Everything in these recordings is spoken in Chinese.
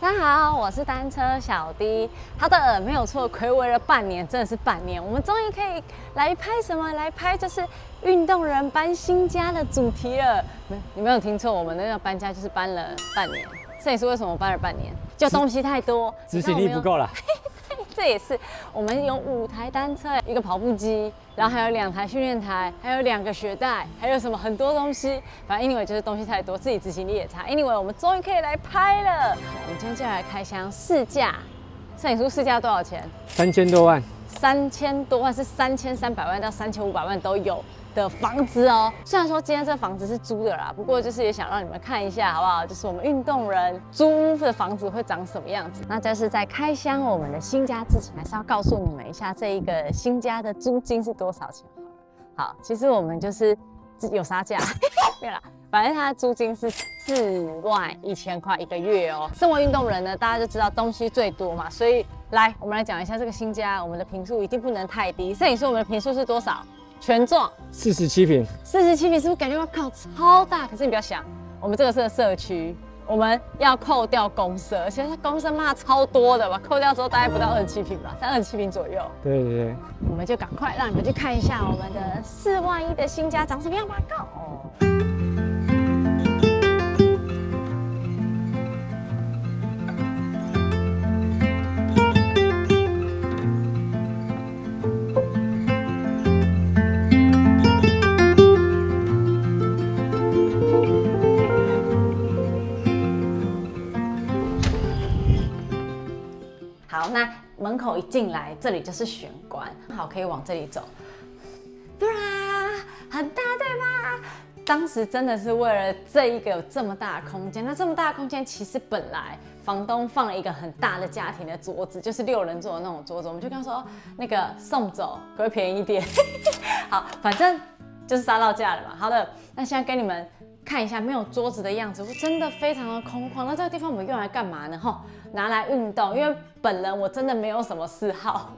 大家好，我是单车小 D。好的，没有错，睽违了半年，真的是半年，我们终于可以来拍什么？来拍就是运动人搬新家的主题了。你没有听错，我们那个搬家就是搬了半年。摄影师为什么搬了半年？就东西太多，执行力不够了。这也是我们有5台单车，一个跑步机，然后还有2台训练台，还有2个雪带，还有什么很多东西。反正 anyway 就是东西太多，自己执行力也差。anyway 我们终于可以来拍了。我们今天就来开箱试驾，摄影师试驾多少钱？3000多万，3000多万是3300万到3500万都有的房子哦。虽然说今天这个房子是租的啦，不过就是也想让你们看一下，好不好？就是我们运动人租的房子会长什么样子。那这是在开箱我们的新家之前，还是要告诉你们一下这一个新家的租金是多少钱。好，其实我们就是有杀价，没有啦。反正它的租金是41000块1个月哦。身为运动人呢，大家就知道东西最多嘛，所以来我们来讲一下这个新家，我们的坪数一定不能太低。摄影师，我们的坪数是多少？全幢47坪，47坪是不是感觉要靠超大？可是你不要想，我们这个是社区，我们要扣掉公社，而且它公社骂超多的吧，扣掉之后大概不到27坪吧，在27坪左右。对对对，我们就赶快让你们去看一下我们的4万1的新家长什么样吧，Go！好，那门口一进来，这里就是玄关，好，可以往这里走。对啊，很大，对吧？当时真的是为了这一个有这么大的空间，那这么大的空间，其实本来房东放了一个很大的家庭的桌子，就是6人座的那种桌子，我们就跟他说，那个送走，可不可以便宜一点？好，反正就是杀到价了嘛。好的，那现在跟你们看一下没有桌子的样子，真的非常的空旷。那这个地方我们用来干嘛呢？拿来运动，因为本人我真的没有什么嗜好，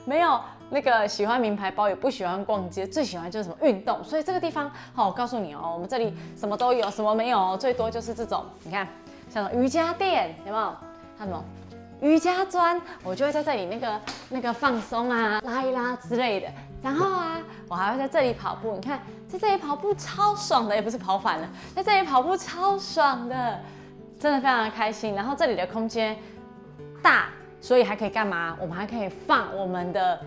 没有那个喜欢名牌包，也不喜欢逛街，最喜欢就是什么运动。所以这个地方，我告诉你哦，我们这里什么都有，什么没有，最多就是这种，你看，像瑜伽垫，有没有？还有什么瑜伽砖，我就会在这里那个放松啊，拉一拉之类的。然后啊，我还会在这里跑步，你看，在这里跑步超爽的，也不是跑反了，在这里跑步超爽的。真的非常的开心，然后这里的空间大，所以还可以干嘛？我们还可以放我们的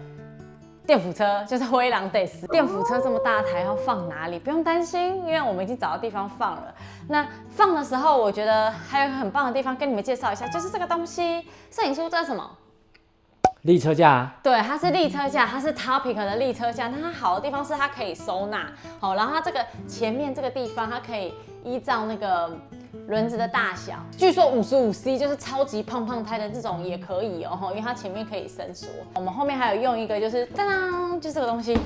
电扶车，就是灰狼得死。电扶车这么大台要放哪里？不用担心，因为我们已经找到地方放了。那放的时候，我觉得还有一个很棒的地方，跟你们介绍一下，就是这个东西。摄影书这是什么？立车架。对，它是立车架，它是 Topic 的立车架。但它好的地方是它可以收纳，好，然后它这个前面这个地方，它可以依照那个轮子的大小，据说55C 就是超级胖胎的这种也可以哦，因为它前面可以伸缩。我们后面还有用一个就是当当，就这个东西，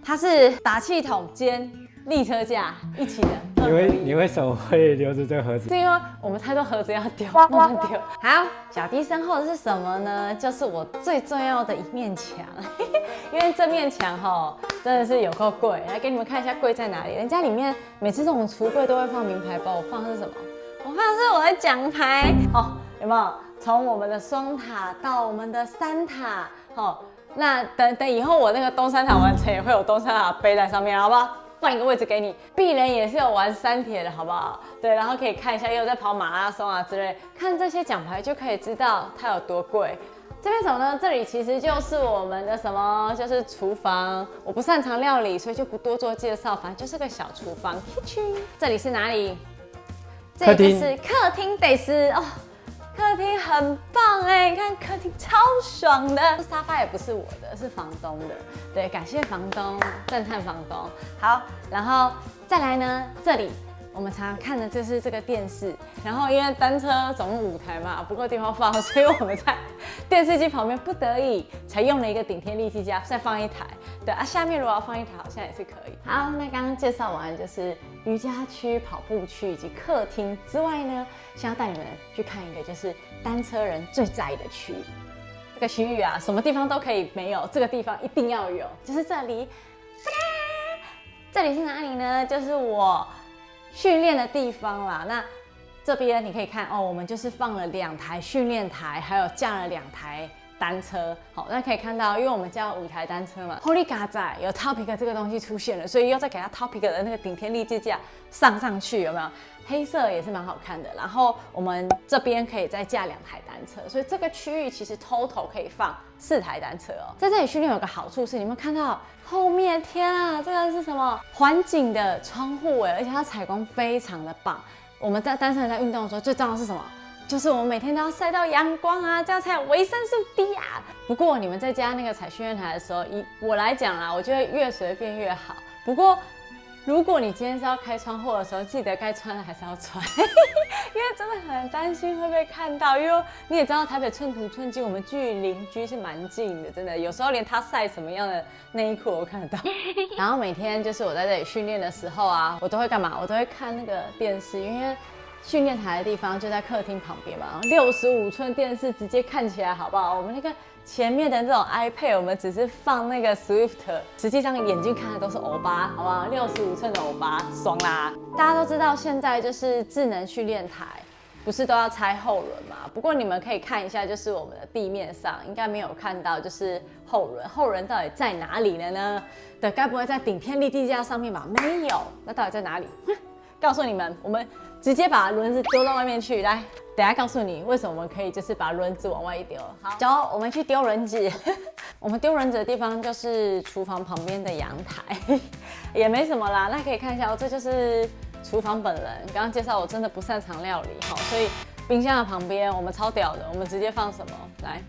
它是打气筒兼立车架一起的。你为什么会留着这个盒子？是因为我们太多盒子要丢，慢慢丢。好，小弟身后的是什么呢？就是我最重要的一面墙，因为这面墙真的是有够贵。来给你们看一下柜在哪里。人家里面每次这种橱柜都会放名牌包，我放的是什么？我放的是我的奖牌哦，有没有？从我们的双塔到我们的3塔，那等以后我那个东山塔完成，也会有东山塔背在上面，好不好？换一个位置给你。鄙人也是有玩3铁的，好不好？对，然后可以看一下，也有在跑马拉松啊之类，看这些奖牌就可以知道它有多贵。这边什么呢？这里其实就是我们的什么，就是厨房。我不擅长料理，所以就不多做介绍，反正就是个小厨房。这里是哪里？这里就是客厅，得是哦。客厅很棒哎，你看客厅超爽的，沙发也不是我的，是房东的。对，感谢房东，赞叹房东。好，然后再来呢，这里我们常常看的就是这个电视，然后因为单车总共5台嘛，不够地方放，所以我们在电视机旁边不得已才用了一个顶天立气架，再放1台。对啊，下面如果要放1台，好像也是可以。好，那刚刚介绍完就是瑜伽区、跑步区以及客厅之外呢，现在要带你们去看一个就是单车人最在意的区域。这个区域啊，什么地方都可以没有，这个地方一定要有，就是这里。这里是哪里呢？就是我训练的地方啦。那这边你可以看哦，我们就是放了2台训练台，还有架了2台单车。好，那可以看到，因为我们架了5台单车嘛 ，Holy God 仔有 Topic 这个东西出现了，所以又再给它 Topic 的那个顶天立地架上去，有没有？黑色也是蛮好看的。然后我们这边可以再架2台单车，所以这个区域其实 total 可以放4台单车哦。在这里训练有个好处是，你们看到后面，天啊，这个是什么？环景的窗户哎，而且它采光非常的棒。我们在单身人在运动的时候，最重要的是什么？就是我们每天都要晒到阳光啊，这样才有维生素 D 啊。不过你们在加那个踩训练台的时候，以我来讲啦，我觉得越随便越好。不过如果你今天是要开窗户的时候，记得该穿的还是要穿，因为真的很担心会被看到。因为你也知道台北寸土寸金，我们距邻居是蛮近的，真的有时候连他晒什么样的内衣裤我都看得到。然后每天就是我在这里训练的时候啊，我都会干嘛？我都会看那个电视，因为训练台的地方就在客厅旁边嘛，65寸电视直接看起来好不好？我们那个前面的这种 iPad， 我们只是放那个 Swift， 实际上眼睛看的都是欧巴，好不好？65寸的欧巴，爽啦！大家都知道现在就是智能训练台，不是都要拆后轮嘛？不过你们可以看一下，就是我们的地面上应该没有看到，就是后轮，后轮到底在哪里了呢？对，该不会在顶天立地架上面吧？没有，那到底在哪里？告诉你们，我们直接把轮子丢到外面去。来，等一下告诉你为什么我们可以就是把轮子往外一丢。好，走，我们去丢轮子。我们丢轮子的地方就是厨房旁边的阳台，也没什么啦。那可以看一下哦，这就是厨房本人。刚刚介绍我真的不擅长料理，好，所以冰箱的旁边我们超屌的，我们直接放什么？来，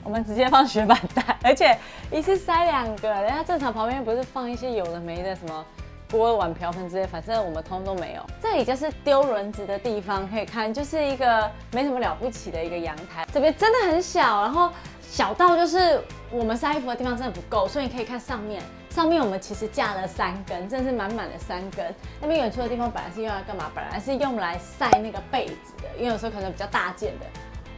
我们直接放雪板袋，而且一次塞2个。人家正常旁边不是放一些有的没的什么锅碗瓢盆之类，反正我们通通都没有。这里就是丢轮子的地方，可以看就是一个没什么了不起的一个阳台。这边真的很小，然后小到就是我们晒衣服的地方真的不够，所以你可以看上面我们其实架了3根，真的是满满的3根。那边远处的地方本来是用来干嘛？本来是用来晒那个被子的，因为有时候可能比较大件的，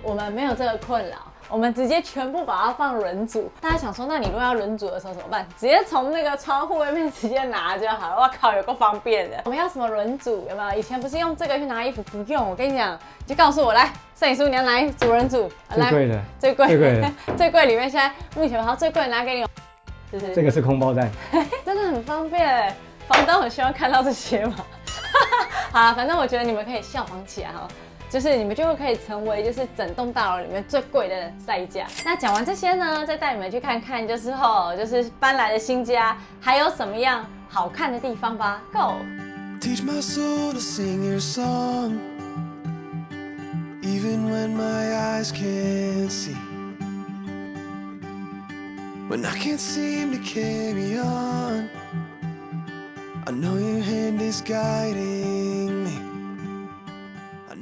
我们没有这个困扰。我们直接全部把它放轮组。大家想说，那你如果要轮组的时候怎么办？直接从那个窗户外面直接拿就好了。哇靠，有够方便的。我们要什么轮组？有没有？以前不是用这个去拿衣服，不用。我跟你讲，就告诉我来，摄影师你要拿主人组。最贵的，最贵的，最贵里面现在目前好最贵的拿给你，就是这个是空包袋，真的很方便。房东很希望看到这些嘛。好啦，反正我觉得你们可以效仿起来哈。就是你们就可以成为就是整栋大楼里面最贵的晒架。那讲完这些呢，再带你们去看看就是搬来的新家还有什么样好看的地方吧。Go！ Teach my soul to sing your song, even when my eyes can't see. When I can't seem to carry on, I know your hand is guiding me.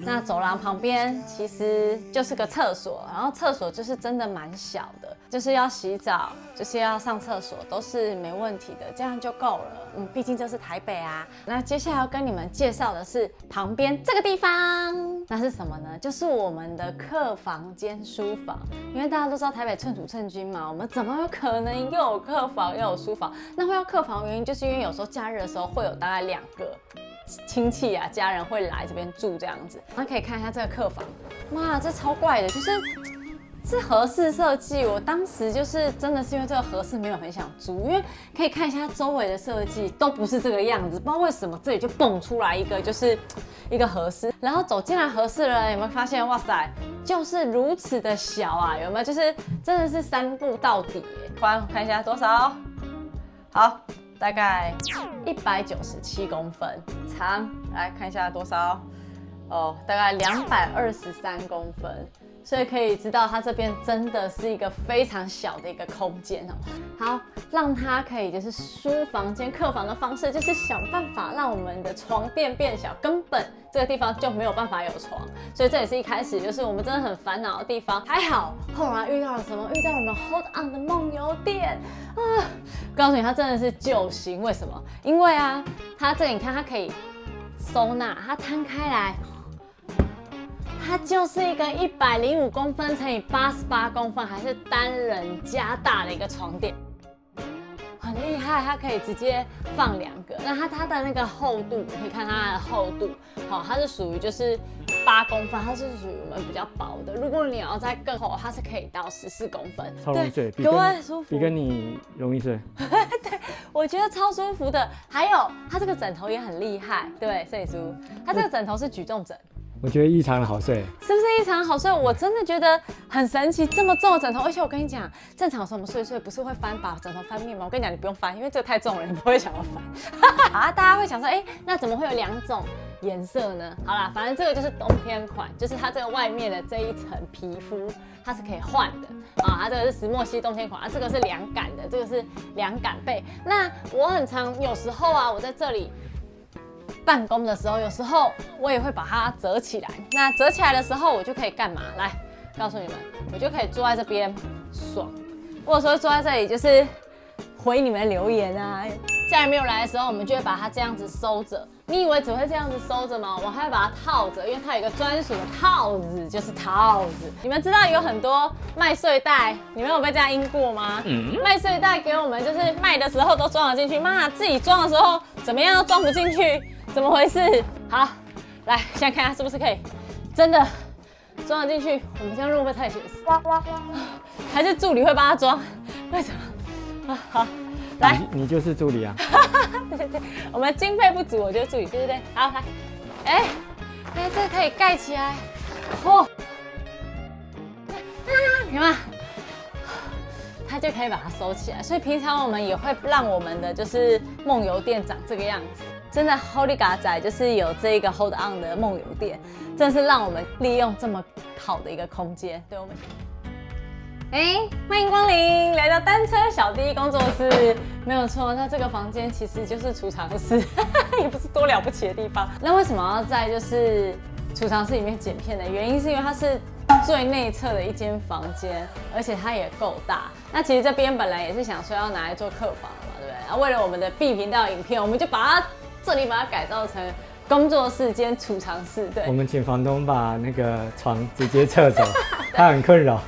那走廊旁边其实就是个厕所，然后厕所就是真的蛮小的，就是要洗澡，就是要上厕所都是没问题的，这样就够了。毕竟这是台北啊。那接下来要跟你们介绍的是旁边这个地方，那是什么呢？就是我们的客房兼书房。因为大家都知道台北寸土寸金嘛，我们怎么有可能又有客房又有书房？那会要客房的原因就是因为有时候假日的时候会有大概2个亲戚啊、家人会来这边住这样子。那可以看一下这个客房，哇，这超怪的，是合适设计。我当时就是真的是因为这个合适没有很想租，因为可以看一下它周围的设计都不是这个样子，不知道为什么这里就蹦出来一个就是一个合适，然后走进来合适了，有没有发现？哇塞，就是如此的小啊，有没有？就是真的是3步到底。宽看一下多少？好。大概197公分，长来看一下多少哦，大概223公分，所以可以知道它这边真的是一个非常小的一个空间哦。好，让它可以就是书房兼客房的方式，就是想办法让我们的床垫变小，根本这个地方就没有办法有床，所以这也是一开始就是我们真的很烦恼的地方。还好后来遇到了什么？遇到我们 Hold On 的梦游垫啊！告诉你，它真的是救星。为什么？因为啊，它这里你看，它可以收纳，它摊开来。它就是一个105公分乘以88公分，还是单人加大的一个床垫，很很厉害，它可以直接放2个。那它的那个厚度，你可以看它的厚度，好，它是属于就是8公分，它是属于我们比较薄的。如果你要再更厚，它是可以到14公分，超容易睡，格外舒服，比跟你容易睡。对，我觉得超舒服的。还有它这个枕头也很厉害，对，摄影叔，它这个枕头是举重枕。我觉得异常的好睡，是不是异常好睡？我真的觉得很神奇，这么重的枕头，而且我跟你讲，正常的时候我们睡一睡不是会把枕头翻面吗？我跟你讲，你不用翻，因为这个太重了，你不会想要翻。啊，大家会想说，那怎么会有2种颜色呢？好啦，反正这个就是冬天款，就是它这个外面的这一层皮肤它是可以换的啊，它这个是石墨烯冬天款，这个是凉感的，这个是凉感被。那我很常有时候啊，我在这里办公的时候，有时候我也会把它折起来。那折起来的时候，我就可以干嘛？来，告诉你们，我就可以坐在这边爽。或者说坐在这里就是回你们的留言啊。家人没有来的时候，我们就会把它这样子收着。你以为只会这样子收着吗？我还会把它套着，因为它有一个专属的套子，就是套子。你们知道有很多卖睡袋，你们有被这样阴过吗？卖睡袋给我们就是卖的时候都装了进去，妈自己装的时候怎么样都装不进去，怎么回事？好，来现在看看是不是可以真的装得进去。我们这样录会不会太写实？还是助理会帮他装？为什么？好。来，你就是助理啊！对，我们经费不足，我就助理，对。好，来，这个可以盖起来，哦，有吗？它就可以把它收起来。所以平常我们也会让我们的就是梦游垫长这个样子。真的 Holy 嘎仔就是有这个 Hold On 的梦游垫，真的是让我们利用这么好的一个空间，对我们。欢迎光临，来到单车小弟工作室，没有错。那这个房间其实就是储藏室，也不是多了不起的地方。那为什么要在就是储藏室里面剪片呢？原因是因为它是最内侧的一间房间，而且它也够大。那其实这边本来也是想说要拿来做客房的嘛，对不对？然后为了我们的 B 频道影片，我们就把它改造成工作室兼储藏室。对，我们请房东把那个床直接撤走，他很困扰。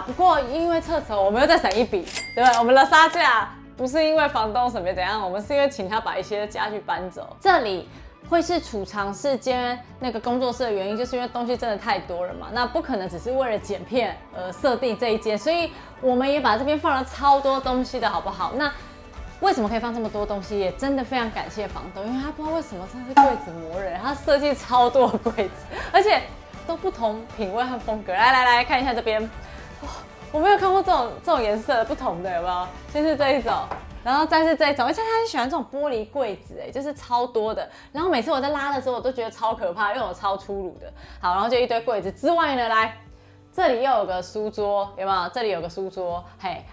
不过因为撤走，我们又再省一笔，对不对？我们的杀价不是因为房东什么怎样，我们是因为请他把一些家具搬走。这里会是储藏室兼那个工作室的原因，就是因为东西真的太多了嘛，那不可能只是为了剪片而设定这一间，所以我们也把这边放了超多东西的好不好？那为什么可以放这么多东西？也真的非常感谢房东，因为他不知道为什么真的是柜子魔人，他设计超多柜子，而且都不同品味和风格。来看一下这边，我没有看过这种颜色不同的，有没有？先是这一种，然后再是这一种，而且他很喜欢这种玻璃柜子，就是超多的。然后每次我在拉的时候，我都觉得超可怕，因为我超粗鲁的。好，然后就一堆柜子之外呢，来。这里又有个书桌，有没有？这里有个书桌，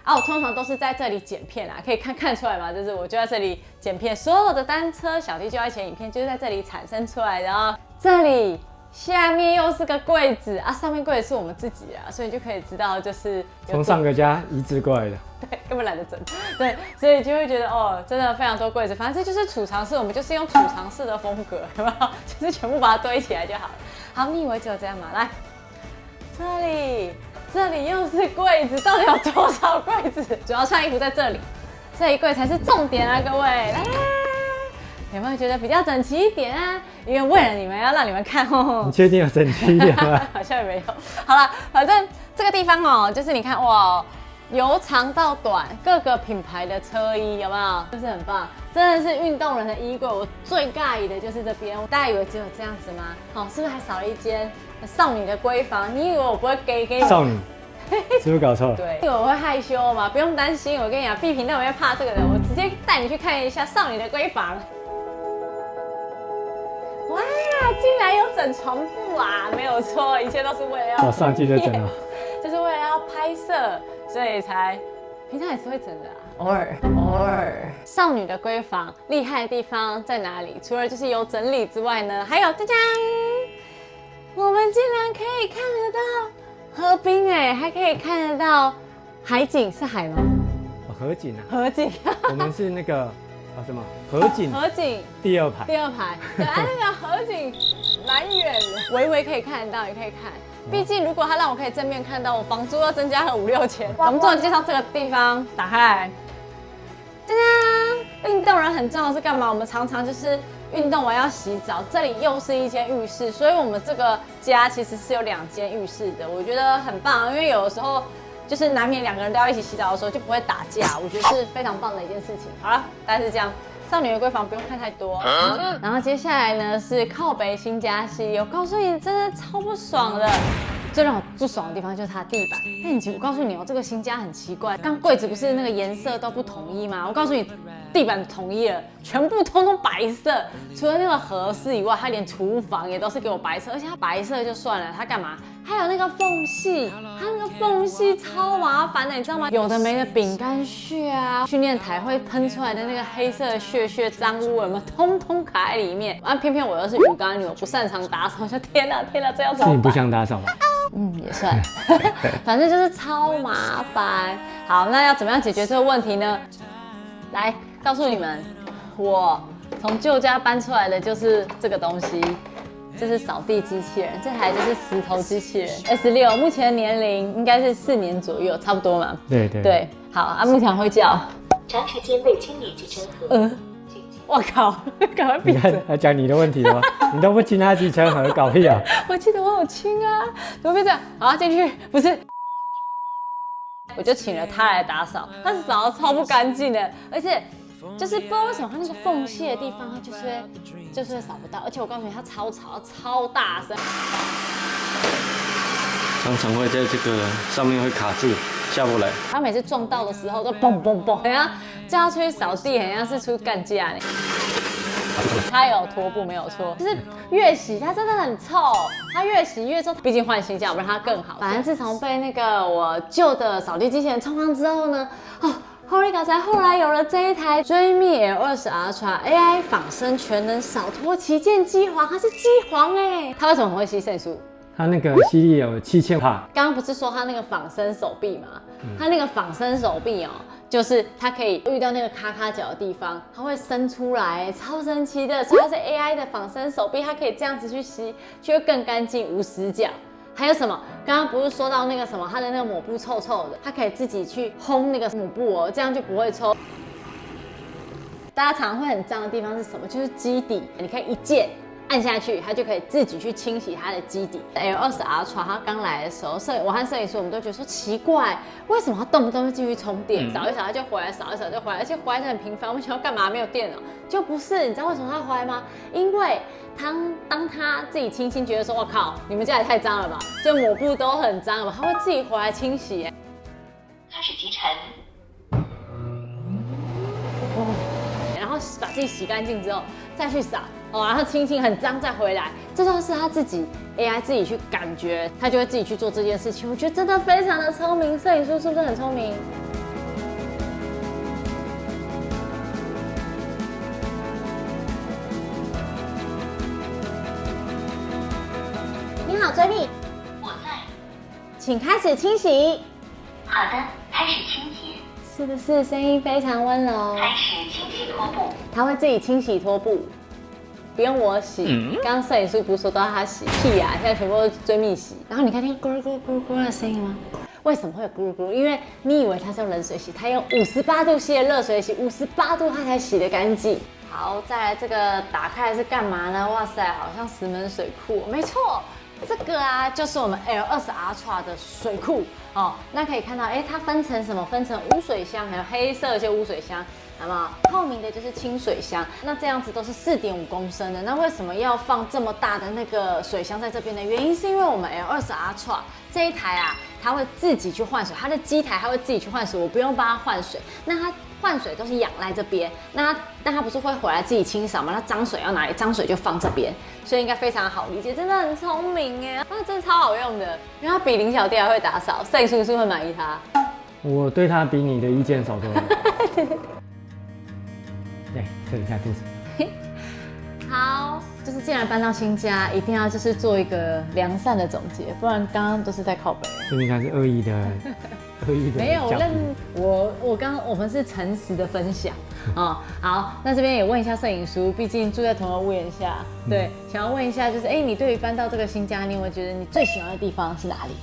我通常都是在这里剪片可以看出来吗？就是我就在这里剪片，所有的单车小弟就要剪影片，就是在这里产生出来的哦。这里下面又是个柜子上面柜子是我们自己所以就可以知道就是从上个家移植过来的，对，根本懒得整，对，所以就会觉得真的非常多柜子，反正这就是储藏室，我们就是用储藏室的风格，有没有？就是全部把它堆起来就好了。好，你以为只有这样吗？来。这里又是柜子，到底有多少柜子？主要穿衣服在这里，这一柜才是重点各位。来，有没有觉得比较整齐一点因为为了你们要让你们看你确定有整齐一点吗？好像也没有。好了，反正这个地方就是你看哇，由长到短，各个品牌的车衣有没有？就是很棒，真的是运动人的衣柜。我最尬意的就是这边，大家以为只有这样子吗？是不是还少了一间？少女的闺房，你以为我不会给你？少女，是不是搞错了？对，以为我会害羞吗？不用担心，我跟你讲，B 频道我会怕这个的，我直接带你去看一下少女的闺房。哇，竟然有整床铺没有错，一切都是为了要上去就整了，就是为了要拍摄，所以才平常也是会整的偶尔。少女的闺房厉害的地方在哪里？除了就是有整理之外呢，还有짜잔。我们竟然可以看得到河滨还可以看得到海景，是海吗？河景河景。我们是那个什么河景？河景第二排。对那个河景蛮远的，微微可以看得到，也可以看。毕竟如果他让我可以正面看到，我房租要增加了5、6千。我们做介绍这个地方，打开来，짜잔。 运动人很重要的是干嘛？我们常常就是运动完要洗澡，这里又是一间浴室，所以我们这个家其实是有2间浴室的，我觉得很棒，因为有的时候就是难免2个人都要一起洗澡的时候就不会打架，我觉得是非常棒的一件事情。好了，大概是这样。少女的闺房不用看太多，然后接下来呢是靠北新家系，我告诉你真的超不爽的。最让我不爽的地方就是它的地板。我告诉你哦，这个新家很奇怪，刚柜子不是那个颜色都不统一吗？我告诉你，地板统一了，全部通通白色，除了那个和室以外，它连厨房也都是给我白色，而且它白色就算了，它干嘛？还有那个缝隙，它那个缝隙超麻烦的，你知道吗？有的没的饼干屑啊，训练台会喷出来的那个黑色的屑脏污有没有？通通卡在里面。啊，偏偏我又是鱼缸女，我不擅长打扫，我说天哪，这要怎么办？是你不想打扫吧？也算，反正就是超麻烦。好，那要怎么样解决这个问题呢？来告诉你们，我从旧家搬出来的就是这个东西。这是扫地机器人，这台就是石头机器人 S6， 目前的年龄应该是4年左右，差不多嘛。对，好啊，目前会叫。长时间未清理集成盒。我靠，赶快闭嘴！他讲你的问题了吗？你都不清他集成盒，搞屁啊！我记得我有清啊，怎么变这样？好，进去不是。我就请了他来打扫，他扫得超不干净的，而且就是不知道为什么他那个缝隙的地方，他就是会扫不到，而且我告诉你，他超吵，超大声，常常会在这个上面会卡住，下不来。他每次撞到的时候都嘣嘣嘣，好像叫他出去扫地，好像是出去干架呢。他有拖布没有错，就是越洗它真的很臭，它越洗越臭。毕竟换新家，我让它更好。反正自从被那个我旧的扫地机器人冲康之后呢，Holy God！ 后来有了这一台追觅 L20 Ultra AI 仿生全能扫拖旗舰机皇，它是机皇哎，它为什么会吸渗速？它那个吸力有7000瓦。刚刚不是说它那个仿生手臂吗？它那个仿生手臂哦，就是它可以遇到那个咔咔角的地方，它会伸出来，超神奇的。所以它是 AI 的仿生手臂，它可以这样子去吸，就会更干净，无死角。还有什么？刚刚不是说到那个什么，它的那个抹布臭臭的，它可以自己去烘那个抹布哦，这样就不会臭。大家常会很脏的地方是什么？就是基底，你可以一键按下去，它就可以自己去清洗它的基底。L20 Ultra 它刚来的时候，我和摄影师我们都觉得说奇怪，为什么它动不动就继续充电，扫一扫它就回来，扫一扫就回来，而且回来的很频繁。我们想要干嘛？没有电了，就不是。你知道为什么它回来吗？因为当他自己清觉得说，我靠，你们家也太脏了吧，就抹布都很脏了吧，他会自己回来清洗。开始集成。然后把自己洗干净之后再去扫然后清很脏再回来，这都是他自己 AI 自己去感觉，他就会自己去做这件事情。我觉得真的非常的聪明，摄影师是不是很聪明？你好，追蜜，我在。请开始清洗。好的，开始清洁。是不是声音非常温柔？开始清洗拖布。他会自己清洗拖布，不用我洗。刚刚摄影师不是说都要他洗？屁啊！现在全部都追蜜洗。然后你看听咕噜咕噜咕噜咕噜的声音吗？为什么会有咕噜咕噜？因为你以为它是用冷水洗，它用58度 C 的热水洗，58度它才洗得干净。好，再来这个打开是干嘛呢？哇塞，好像石门水库，没错。这个啊，就是我们 L20 Ultra 的水库哦。那可以看到，它分成什么？分成污水箱，还有黑色就污水箱，好不好？透明的就是清水箱。那这样子都是4.5公升的。那为什么要放这么大的那个水箱在这边的原因，是因为我们 L20 Ultra 这一台啊，它会自己去换水，它的机台它会自己去换水，我不用帮它换水。那它换水都是仰赖这边，那它不是会回来自己清扫吗？那脏水要哪里？脏水就放这边，所以应该非常好理解，真的很聪明哎，它真的超好用的，因为它比林小弟还会打扫，摄影师是不是会满意它？我对他比你的意见少多了。对，测一下肚子。好，就是既然搬到新家，一定要就是做一个良善的总结，不然刚刚都是在靠北。所以你看是恶意的。没有，我们是诚实的分享哦。好，那这边也问一下摄影师，毕竟住在同个屋檐下，对，想要问一下，就是你对于搬到这个新家，你有没有觉得你最喜欢的地方是哪里？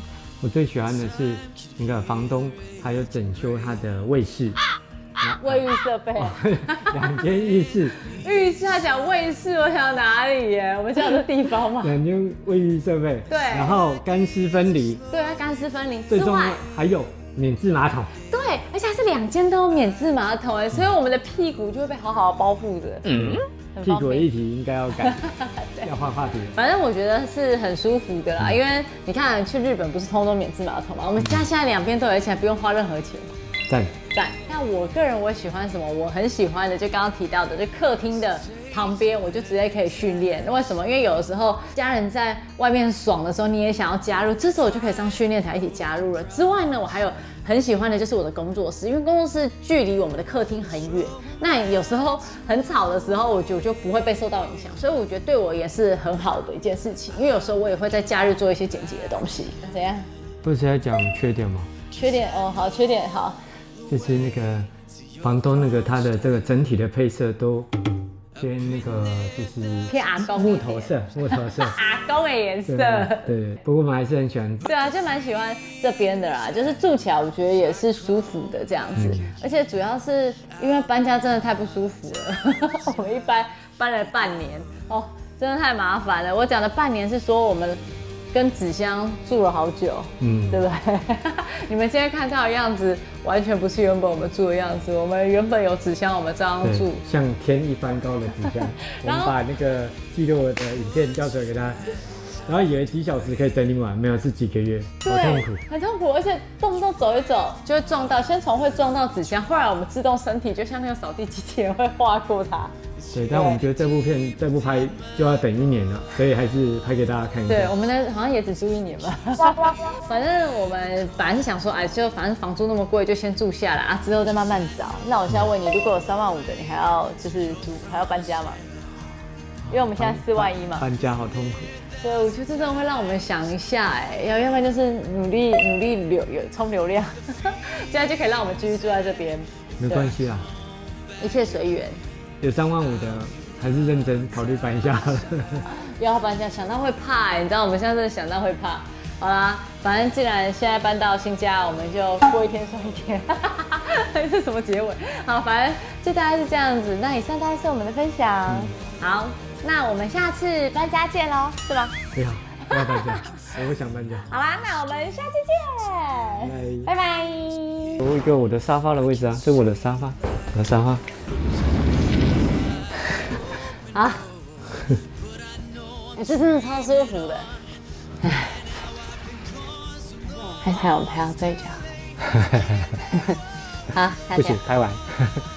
我最喜欢的是那个房东，他有整修他的卫室，卫浴设备， 2间浴室，浴室他讲卫室，我想哪里耶？我们家有这地方吗？ 2间卫浴设备，对然后干湿分离，对啊，干湿分离之外最重要，还有免治马桶。对，而且还是2间都有免治马桶哎，所以我们的屁股就会被好好的包覆着，很屁方便。股的议题应该要改，要换话题了。反正我觉得是很舒服的啦，因为你看去日本不是通通免治马桶嘛，我们家现在2边都有，而且还不用花任何钱。赞，赞。那我个人我喜欢什么？我很喜欢的，就刚刚提到的，就客厅的旁边，我就直接可以训练。为什么？因为有的时候家人在外面爽的时候，你也想要加入，这时候我就可以上训练台一起加入了。之外呢，我还有很喜欢的就是我的工作室，因为工作室距离我们的客厅很远，那有时候很吵的时候，我就不会被受到影响，所以我觉得对我也是很好的一件事情。因为有时候我也会在假日做一些剪辑的东西。怎样？不是在讲缺点吗？缺点哦，好，缺点好。就是那个房东那个他的这个整体的配色都偏那个就是偏阿公木头色，木头色。阿公的颜色。对，不过我们还是很喜欢。对啊，就蛮喜欢这边的啦，就是住起来我觉得也是舒服的这样子，而且主要是因为搬家真的太不舒服了，我们一搬了半年哦，真的太麻烦了。我讲的半年是说我们跟纸箱住了好久，对不对？你们现在看到的样子完全不是原本我们住的样子，我们原本有纸箱，我们照样住，像天一般高的纸箱。我们把那个记录的影片调出来给他，然后以为几小时可以整理完，没有，是几个月，好痛苦。很痛苦，而且动不动走一走就会撞到，先从会撞到纸箱，后来我们自动身体就像那个扫地机器人会划过它。对，但我们觉得这部片再不拍就要等1年了，所以还是拍给大家看一下。对，我们的好像也只住1年吧。反正我们本来是想说，哎，就反正房租那么贵，就先住下来啊，之后再慢慢找。那我现在问你，如果有3万5的，你还要就是还要搬家吗？因为我们现在4万1嘛。搬家好痛苦。对，我觉得这真的会让我们想一下，哎，要不然就是努力冲流量，这样就可以让我们继续住在这边。没关系啦，一切随缘。有3万5的，还是认真考虑搬一下。要搬家，想到会怕哎，你知道我们现在真的想到会怕。好啦，反正既然现在搬到新家，我们就过一天算一天。这是什么结尾？好，反正就大概是这样子。那以上大概是我们的分享。好，那我们下次搬家见喽，是吗？不要搬家，我不想搬家。好啦，那我们下次见，拜拜。有一个我的沙发的位置啊，这是我的沙发，我的沙发。好，这真的超舒服的。还有这一脚。好，不行，拍完。